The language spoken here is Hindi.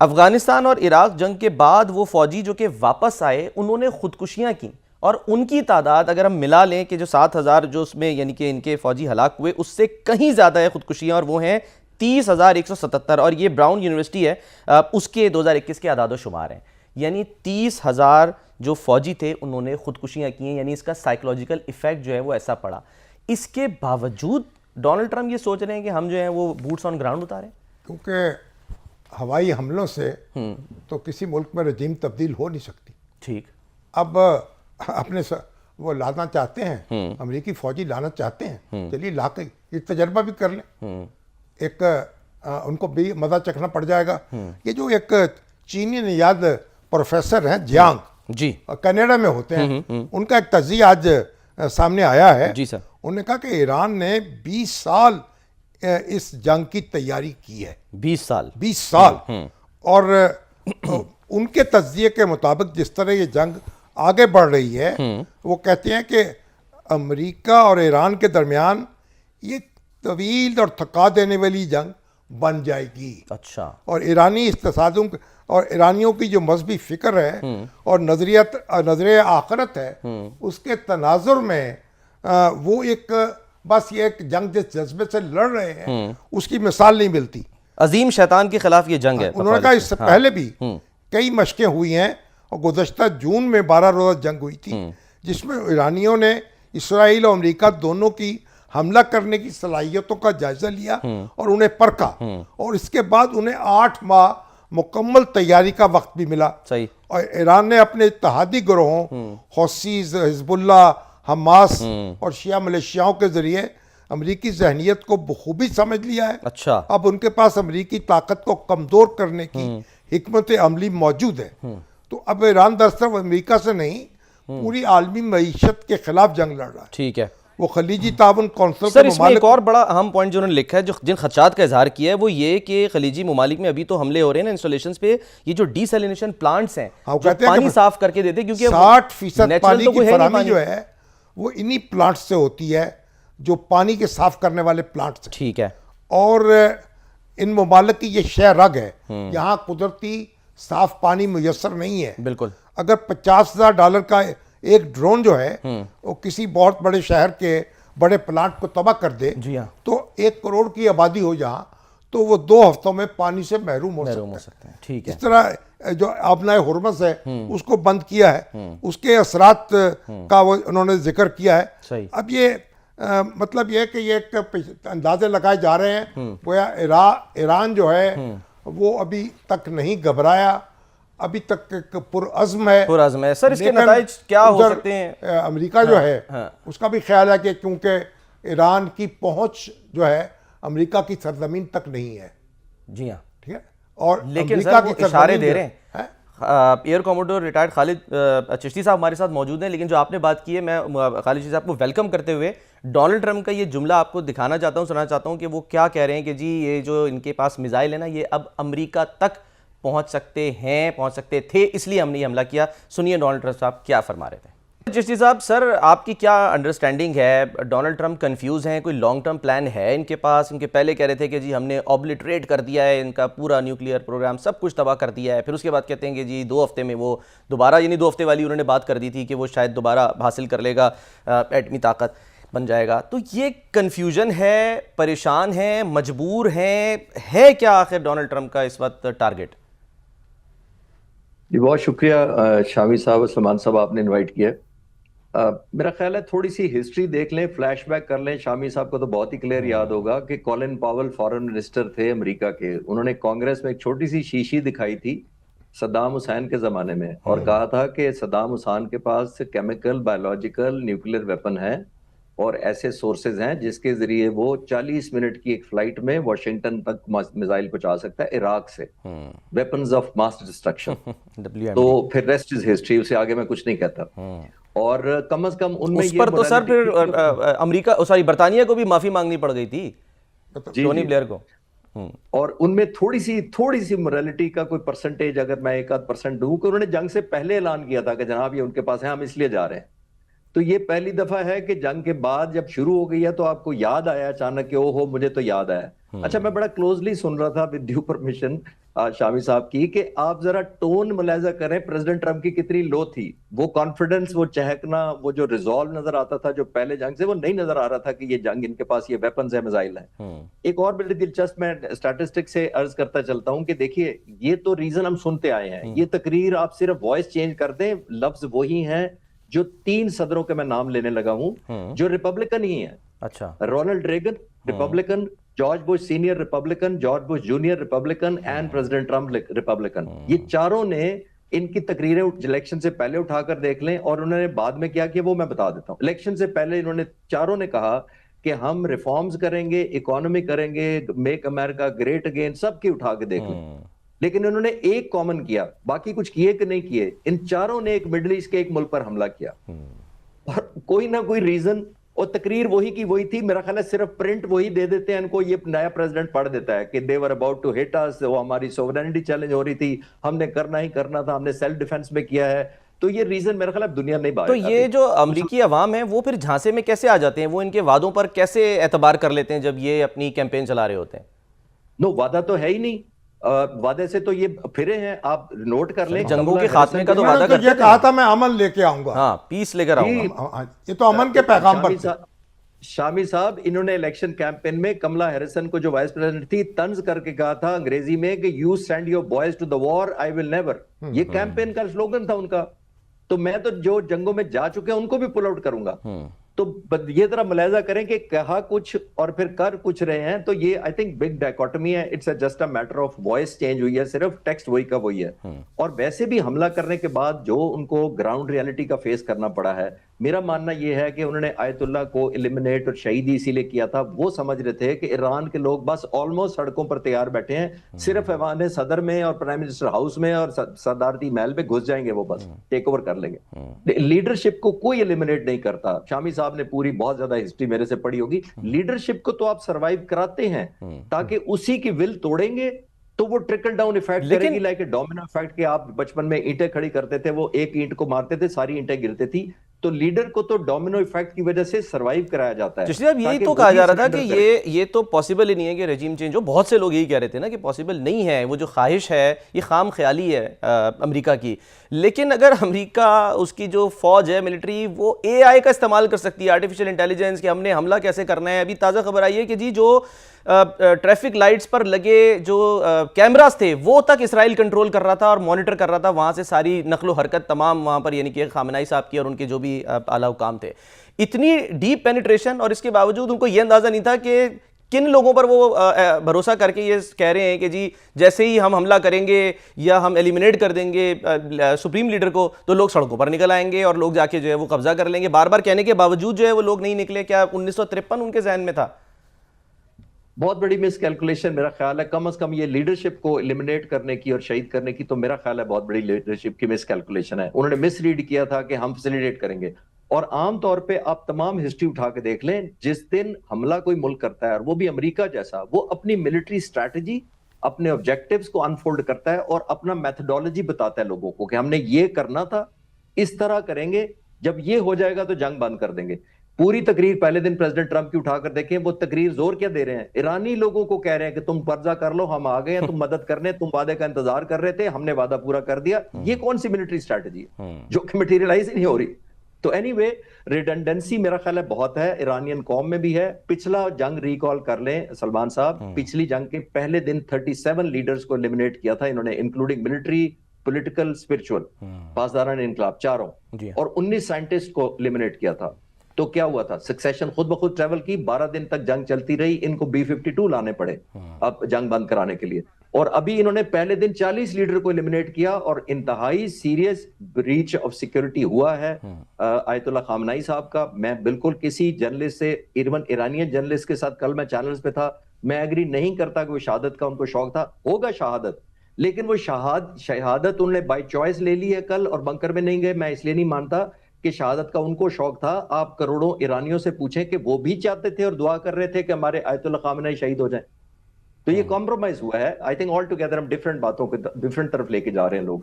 अफगानिस्तान और इराक जंग के बाद वो फौजी जो कि वापस आए उन्होंने खुदकुशियां की, और उनकी तादाद अगर हम मिला लें कि जो 7,000 जो उसमें यानी कि इनके फौजी हलाक हुए उससे कहीं ज़्यादा है खुदकुशियां, और वो हैं 30,177। और ये ब्राउन यूनिवर्सिटी है उसके 2021 के आदाद शुमार हैं, यानी 30,000 जो फौजी थे उन्होंने खुदकुशियां की हैं, यानी इसका साइकोलॉजिकल इफेक्ट जो है वो ऐसा पड़ा। इसके बावजूद डोनाल्ड ट्रंप ये सोच रहे हैं कि हम जो है वो बूट्स ऑन ग्राउंड उतारें, क्योंकि हवाई हमलों से तो किसी मुल्क में रजीम तब्दील हो नहीं सकती। ठीक, अब वो लाना चाहते हैं, अमेरिकी फौजी लाना चाहते हैं, चलिए ला के ये तजर्बा भी कर लें, एक उनको भी मजा चखना पड़ जाएगा। ये जो एक चीनी नियाद प्रोफेसर हैं जियांग जी, कनाडा में होते हैं, उनका एक तजिया आज सामने आया है। जी सर। उन्होंने कहा कि ईरान ने 20 साल इस जंग की तैयारी की है। 20 साल और उनके तज्जिए के मुताबिक जिस तरह ये जंग आगे बढ़ रही है, वो कहते हैं कि अमेरिका और ईरान के दरमियान ये तवील और थका देने वाली जंग बन जाएगी। अच्छा। और ईरानी इस्तेसादों और ईरानियों की जो मजहबी फिक्र है और नजरिया आखरत है, उसके तनाजुर में वो एक बस ये एक जंग जिस जज्बे से लड़ रहे हैं उसकी मिसाल नहीं मिलती। अजीम शैतान के खिलाफ ये जंग है। उन्होंने कहा इससे पहले भी कई मशकें हुई हैं, और गुज़श्ता जून में 12 रोज़ा जंग हुई थी, जिसमें ईरानियों ने इसराइल और अमेरिका दोनों की हमला करने की सलाहियतों का जायजा लिया और उन्हें परखा, और इसके बाद उन्हें 8 माह मुकम्मल तैयारी का वक्त भी मिला। सही। और ईरान ने अपने इत्तेहादी गिरोहों हौसीज, हिजबुल्ला, हमास और शिया मलेशियाओं के जरिए अमरीकी जहनीत को बखूबी समझ लिया है। अच्छा। अब उनके पास अमरीकी ताकत को कमज़ोर करने की हिकमत अमली मौजूद है। तो अब ईरान दरअसल अमरीका से नहीं, पूरी आलमी मईशत के खिलाफ जंग लड़ रहा है। ठीक है। वो खलीजी ताउन कौंसिल सर, इसमें एक और बड़ा अहम पॉइंट जो उन्होंने लिखा है, जो जिन खदशात का इजहार किया है, वो ये कि खलीजी ममालिक में अभी तो हमले हो रहे हैं ना इंस्टॉलेशंस पे, ये जो डीसैलिनेशन प्लांट्स हैं, जो पानी साफ करके देते, क्योंकि 60% पानी की फराहमी जो है वो इन्हीं प्लांट्स से होती है, जो पानी के साफ करने वाले प्लांट्स। ठीक है। और इन ममालिक की ये शह रग है, यहाँ कुदरती साफ पानी मुयसर नहीं है। बिल्कुल। अगर $50,000 का एक ड्रोन जो है वो किसी बहुत बड़े शहर के बड़े प्लांट को तबाह कर दे, जी हाँ, तो 1 करोड़ की आबादी हो जहाँ, तो वो 2 हफ्तों में पानी से महरूम हो सकते हैं। ठीक है। इस तरह जो आबनाए हुर्मस है उसको बंद किया है, उसके असरात का वो उन्होंने जिक्र किया है। सही। अब ये मतलब ये कि ये एक अंदाजे लगाए जा रहे हैं, गोया ईरान जो है वो अभी तक नहीं घबराया, अभी तक पुरअज़्म है। सर, इसके नताइज क्या हो सकते हैं? अमेरिका जो है उसका भी ख्याल है कि क्योंकि ईरान की पहुंच जो है अमेरिका की सरजमीन तक नहीं है। जी हाँ। ठीक है। और लेकिन सर वो इशारे दे रहे हैं। Air commodore retired Khalid Chishti साहब हमारे साथ मौजूद हैं, लेकिन जो आपने बात की है, मैं खालिद चिश्ती साहब को वेलकम करते हुए डोनाल्ड ट्रंप का ये जुमला आपको दिखाना चाहता हूँ, सुनाना चाहता हूँ कि वो क्या कह रहे हैं कि जी ये जो इनके पास मिसाइल है ना, ये अब अमेरिका तक पहुंच सकते थे, इसलिए हमने ये हमला किया। सुनिए डोनाल्ड ट्रंप साहब क्या फरमा रहे थे। चिश्ती साहब, सर आपकी क्या अंडरस्टैंडिंग है? डोनाल्ड ट्रंप कंफ्यूज हैं, कोई लॉन्ग टर्म प्लान है इनके पास? इनके पहले कह रहे थे कि जी हमने ऑब्लिटरेट कर दिया है इनका पूरा न्यूक्लियर प्रोग्राम, सब कुछ तबाह कर दिया है, फिर उसके बाद कहते हैं कि जी 2 हफ्ते में वो दोबारा, यानी 2 हफ्ते वाली उन्होंने बात कर दी थी कि वो शायद दोबारा हासिल कर लेगा, एटमी ताकत बन जाएगा। तो ये कन्फ्यूजन है, परेशान है, मजबूर है क्या आखिर डोनाल्ड ट्रंप का इस वक्त टारगेट? जी बहुत शुक्रिया शामी साहब, सलमान साहब, आपने इनवाइट किया। मेरा ख्याल है थोड़ी सी हिस्ट्री देख लें, फ्लैशबैक कर लें। शामी साहब को तो बहुत ही क्लियर याद होगा कि कॉलिन पावल फॉरेन मिनिस्टर थे अमेरिका के, उन्होंने कांग्रेस में एक छोटी सी शीशी दिखाई थी सद्दाम हुसैन के ज़माने में, और कहा था कि सद्दाम हुसैन के पास केमिकल, बायोलॉजिकल, न्यूक्लियर वेपन है और ऐसे सोर्सेज हैं जिसके जरिए वो 40 मिनट की एक फ्लाइट में वाशिंगटन तक मिसाइल पहुंचा सकता है इराक से, वेपन्स ऑफ मास डिस्ट्रक्शन। तो फिर रेस्ट इज हिस्ट्री, उससे आगे मैं कुछ नहीं कहता। और कम से कम उनमें उस पर तो सर फिर अमेरिका, सॉरी, बर्तानिया को भी माफी मांगनी पड़ गई थी, टोनी ब्लेयर को। और उनमें थोड़ी सी मोरालिटी का कोई परसेंटेज अगर मैं 1-8% दूं, कि उन्होंने जंग से पहले ऐलान किया था कि जनाब ये उनके पास है, हम इसलिए जा रहे हैं। तो ये पहली दफा है कि जंग के बाद जब शुरू हो गई है तो आपको याद आया अचानक कि ओहो मुझे तो याद आया। अच्छा, मैं बड़ा क्लोजली सुन रहा था विद ड्यू परमिशन शामी साहब की, कि आप जरा टोन मुलायजा करें प्रेसिडेंट ट्रम्प की कितनी लो थी। वो कॉन्फिडेंस, वो चहकना, वो जो रिजॉल्व नजर आता था जो पहले जंग से, वो नहीं नजर आ रहा था कि ये जंग इनके पास ये वेपन्स है, मिसाइल है। एक और बड़ी दिलचस्प मैं स्टैटिस्टिक्स से अर्ज करता चलता हूं कि देखिए ये तो रीजन हम सुनते आए हैं, ये तकरीर आप सिर्फ वॉइस चेंज कर दें, लफ्ज वही हैं जो 3 सदरों के मैं नाम लेने लगा हूं जो रिपब्लिकन ही है। अच्छा, Ronald Reagan Republican, George Bush senior Republican, George Bush junior Republican and president Trump Republican. ये चारों ने इनकी तकरीरें इलेक्शन से पहले उठाकर देख लें, और उन्होंने बाद में क्या किया वो मैं बता देता हूं। इलेक्शन से पहले इन्होंने चारों ने कहा कि हम रिफॉर्म्स करेंगे, इकोनॉमी करेंगे, मेक अमेरिका ग्रेट अगेन, सबकी उठा के देख लें। लेकिन उन्होंने एक कॉमन किया, बाकी कुछ किए कि नहीं किए, इन चारों ने एक मिडिल ईस्ट के एक मुल्क पर हमला किया, और कोई ना कोई रीजन, और तकरीर वही की वही थी। मेरा ख्याल है सिर्फ प्रिंट वही दे देते हैं इनको, ये नया प्रेसिडेंट पढ़ देता है कि दे were about to hit us, वो हमारी सोवरेनिटी चैलेंज हो रही थी, हमने करना ही करना था, हमने सेल्फ डिफेंस में किया है। तो ये रीजन मेरा ख्याल है दुनिया नहीं बात। तो ये जो अमरीकी अवाम है वो फिर झांसे में कैसे आ जाते हैं, वो इनके वादों पर कैसे एतबार कर लेते हैं जब ये अपनी कैंपेन चला रहे होते हैं? नो, वादा तो है ही नहीं, वादे से तो ये फिरे हैं, आप नोट कर लें। जंगों के खात्मे का तो वादा करते ये कहा था मैं अमन लेके आऊंगा, हाँ, पीस लेकर आऊंगा। ये तो अमन के पैगाम पर शामी साहब, इन्होंने इलेक्शन कैंपेन में कमला हैरिसन को जो वाइस प्रेसिडेंट थी तंज करके कहा था अंग्रेजी में कि you send your boys to the war, I will never. ये कैंपेन का स्लोगन था उनका। तो मैं तो जो जंगों में जा चुके हैं उनको भी पुल आउट करूंगा। तो ये तरह मुलायजा करें कि कहा कुछ और फिर कर कुछ रहे हैं, तो ये आई थिंक बिग डायकोटमी है। It's just a matter of voice change हुई है, सिर्फ टेक्स्ट वही का वही है। और वैसे भी हमला करने के बाद जो उनको ग्राउंड रियलिटी का फेस करना पड़ा है, मेरा मानना यह है कि उन्होंने आयतुल्ला को एलिमिनेट और शहीद इसीलिए किया था, वो समझ रहे थे कि ईरान के लोग बस ऑलमोस्ट सड़कों पर तैयार बैठे हैं, सिर्फ ऐवान सदर में और प्राइम मिनिस्टर हाउस में और सदारती महल में घुस जाएंगे, वो बस टेक ओवर कर लेंगे। लीडरशिप को कोई एलिमिनेट नहीं करता। शामी साहब ने पूरी बहुत ज्यादा हिस्ट्री मेरे से पढ़ी होगी। लीडरशिप को तो आप सर्वाइव कराते हैं, ताकि उसी की विल तोड़ेंगे तो वो ट्रिकल डाउन इफेक्ट करेगी, लाइक डोमिनो इफेक्ट के आप बचपन में ईंटें खड़ी करते थे, वो एक ईंट को मारते थे, सारी ईंटें गिरती थी। तो लीडर को तो डोमिनो इफेक्ट की वजह से सरवाइव कराया जाता है। इसलिए अब यही तो कहा जा रहा था कि ये तो पॉसिबल ही नहीं है कि रेजिम चेंज हो। बहुत से लोग यही कह रहे थे ना कि पॉसिबल नहीं है, वो जो ख्वाहिश है ये खाम ख्याली है अमेरिका की। लेकिन अगर अमेरिका, उसकी जो फौज है मिलिट्री, वो एआई का इस्तेमाल कर सकती है, आर्टिफिशियल इंटेलिजेंस, कि हमने हमला कैसे करना है। अभी ताज़ा खबर आई है कि जी जो ट्रैफिक लाइट्स पर लगे जो कैमरास थे वो तक इसराइल कंट्रोल कर रहा था और मॉनिटर कर रहा था, वहाँ से सारी नकलो हरकत तमाम वहाँ पर, यानी कि खामनाई साहब की और उनके जो भी आला हुकाम थे। इतनी डीप पेनिट्रेशन, और इसके बावजूद उनको ये अंदाज़ा नहीं था कि किन लोगों पर वो भरोसा करके ये कह रहे हैं कि जी जैसे ही हम हमला करेंगे या हम एलिमिनेट कर देंगे सुप्रीम लीडर को तो लोग सड़कों पर निकल आएंगे और लोग जाके जो है वो कब्जा कर लेंगे। बार बार कहने के बावजूद जो है वो लोग नहीं निकले। क्या 1953 उनके जहन में था? बहुत बड़ी मिस कैलकुलेशन मेरा ख्याल है। कम से कम ये लीडरशिप को एलिमिनेट करने की और शहीद करने की तो मेरा ख्याल है बहुत बड़ी लीडरशिप की मिस कैलकुलेशन है। उन्होंने मिस रीड किया था कि हम फैसिलिटेट करेंगे। और आमतौर पे आप तमाम हिस्ट्री उठा के देख लें, जिस दिन हमला कोई मुल्क करता है और वो भी अमेरिका जैसा, वो अपनी मिलिट्री स्ट्रैटेजी, अपने ऑब्जेक्टिव्स को अनफोल्ड करता है और अपना मेथोडोलॉजी बताता है लोगों को कि हमने ये करना था, इस तरह करेंगे, जब ये हो जाएगा तो जंग बंद कर देंगे। पूरी तकरीर पहले दिन प्रेसिडेंट ट्रंप की उठाकर देखें, वो तकरीर जोर क्या दे रहे हैं, ईरानी लोगों को कह रहे हैं कि तुम कर्जा कर लो, हम आ गए हैं, तुम मदद करने, तुम वादे का इंतजार कर रहे थे, हमने वादा पूरा कर दिया। ये कौन सी मिलिट्री स्ट्रैटेजी है जो कि मटेरियलाइज नहीं हो रही। तो एनीवे, रिडंडेंसी मेरा ख्याल है बहुत है, ईरानियन कौम में भी है। पिछला जंग रिकॉल कर लें सलमान साहब, पिछली जंग के पहले दिन 37 लीडर्स को एलिमिनेट किया था इन्होंने, इंक्लूडिंग मिलिट्री, पॉलिटिकल, स्पिरिचुअल, पासदारान इनकलाब, चारों, और 19 साइंटिस्ट को एलिमिनेट किया था। तो क्या हुआ था, सक्सेशन खुद ब खुद ट्रेवल की, 12 दिन तक जंग चलती रही, इनको B-52 लाने पड़े अब जंग बंद कराने के लिए। और अभी इन्होंने पहले दिन 40 लीडर को एलिमिनेट किया और इंतहाई सीरियस ब्रीच ऑफ सिक्योरिटी हुआ है आयतुल्ला खामनाई साहब का। मैं बिल्कुल किसी जर्नलिस्ट से, इवन ईरानियन जर्नलिस्ट के साथ कल मैं चैनल्स पे था, मैं एग्री नहीं करता कि वो शहादत का उनको शौक था, होगा शहादत, लेकिन वो शहादत उन्होंने बाय चॉइस ले ली है कल और बंकर में नहीं गए। मैं इसलिए नहीं मानता कि शहादत का उनको शौक था। आप करोड़ों ईरानियों से पूछें कि वो भी चाहते थे और दुआ कर रहे थे कि हमारे आयतुल्ला खामनाई शहीद हो जाए। तो ये कॉम्प्रोमाइज हुआ है। आई थिंक ऑल टुगेदर हम डिफरेंट बातों को डिफरेंट तरफ लेके जा रहे हैं लोग।